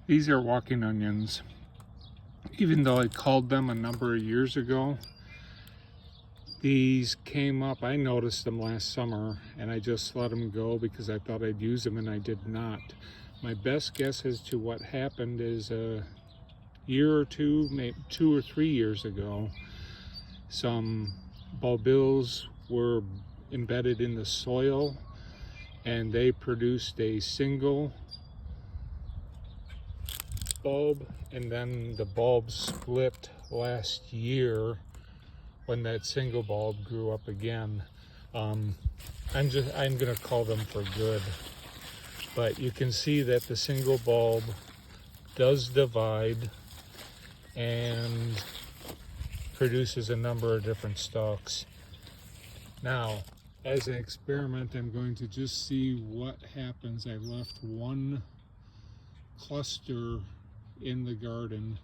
These are walking onions. Even though I called them a number of years ago, these came up. I noticed them last summer and I just let them go because I thought I'd use them, and I did not. My best guess as to what happened is a year or two, maybe 2 or 3 years ago, some bulbils were embedded in the soil and they produced a single bulb, and then the bulb split last year when that single bulb grew up again. I'm gonna call them for good, but you can see that the single bulb does divide and produces a number of different stalks. Now, as an experiment, I'm going to just see what happens. I left one cluster in the garden.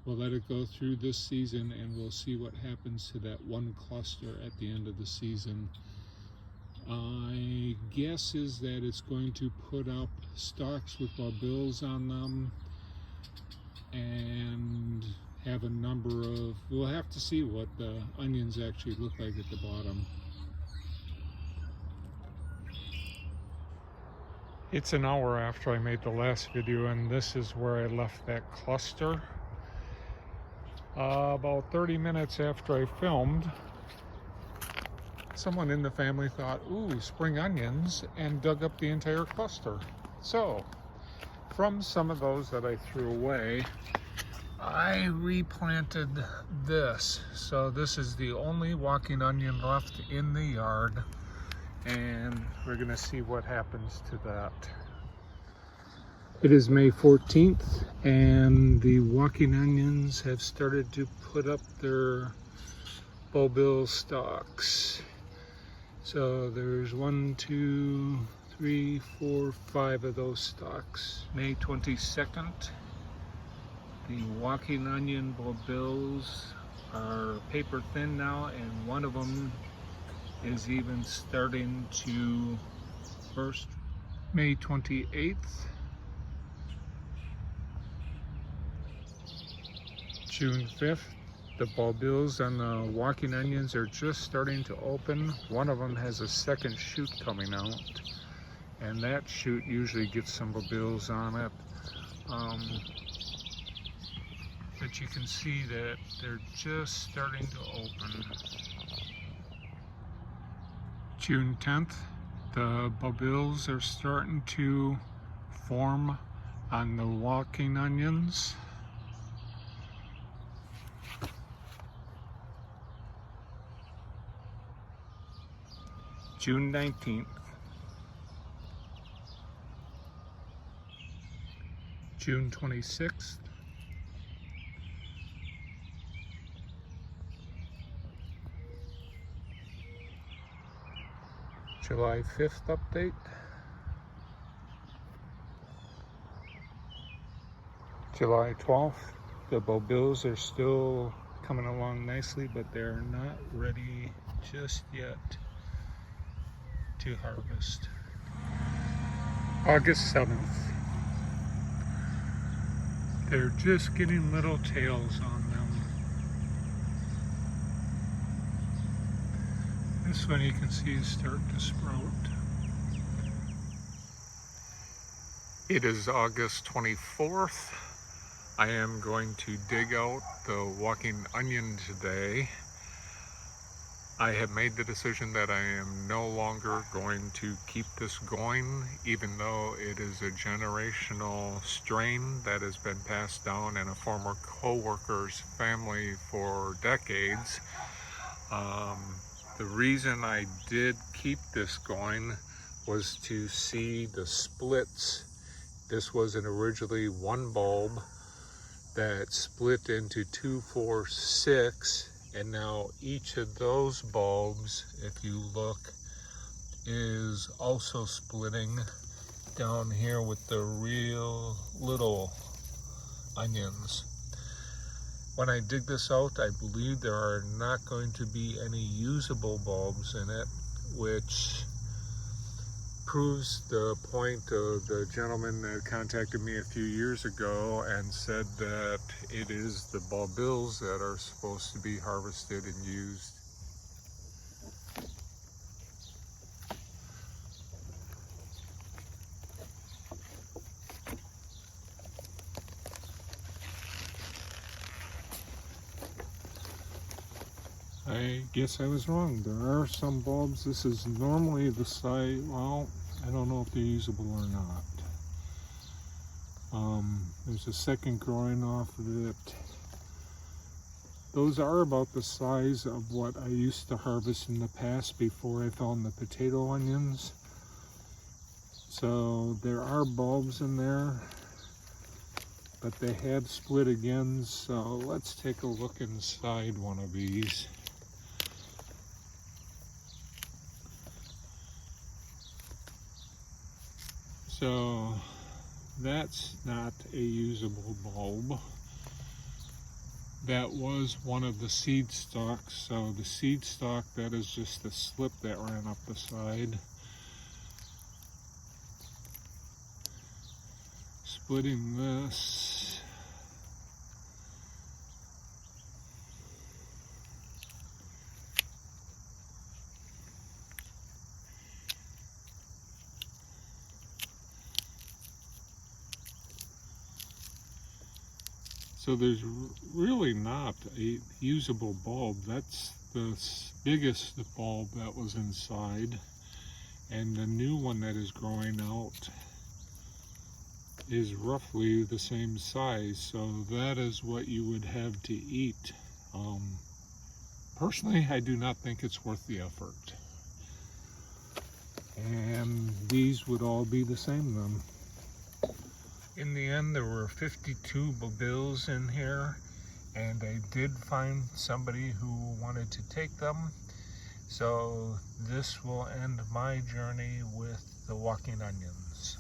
We'll let it go through this season and we'll see what happens to that one cluster at the end of the season. My guess is that it's going to put up stalks with bulbils on them and have a number of, we'll have to see what the onions actually look like at the bottom. It's an hour after I made the last video, and this is where I left that cluster. About 30 minutes after I filmed, someone in the family thought, ooh, spring onions, and dug up the entire cluster. So, from some of those that I threw away, I replanted this. So this is the only walking onion left in the yard, and we're gonna see what happens to that. It is May 14th and the walking onions have started to put up their bulbil stalks. So there's 1, 2, 3, 4, 5 of those stalks. May 22nd, the walking onion bulbils are paper thin now, and one of them is even starting to burst. May 28th, June 5th, the bulbils on the walking onions are just starting to open. One of them has a second shoot coming out, and that shoot usually gets some bulbils on it. But you can see that they're just starting to open. June 10th, the bulbils are starting to form on the walking onions. June 19th, June 26th, July 5th update, July 12th. The bulbils are still coming along nicely, but they're not ready just yet to harvest. August 7th. They're just getting little tails on them. This one you can see is starting to sprout. It is August 24th. I am going to dig out the walking onion today. I have made the decision that I am no longer going to keep this going, even though it is a generational strain that has been passed down in a former co-worker's family for decades. The reason I did keep this going was to see the splits. This was originally one bulb that split into 2, 4, 6. And now each of those bulbs, if you look, is also splitting down here with the real little onions. When I dig this out, I believe there are not going to be any usable bulbs in it, which proves the point of the gentleman that contacted me a few years ago and said that it is the bulbils that are supposed to be harvested and used. I guess I was wrong. There are some bulbs. This is normally the size, well, I don't know if they're usable or not. There's a second growing off of it. Those are about the size of what I used to harvest in the past before I found the potato onions. So there are bulbs in there, but they have split again. So let's take a look inside one of these. So that's not a usable bulb. That was one of the seed stalks. So the seed stalk, that is just a slip that ran up the side. Splitting this. So there's really not a usable bulb. That's the biggest bulb that was inside. And the new one that is growing out is roughly the same size. So that is what you would have to eat. Personally, I do not think it's worth the effort. And these would all be the same then. In the end, there were 52 bulbils in here, and I did find somebody who wanted to take them. So this will end my journey with the walking onions.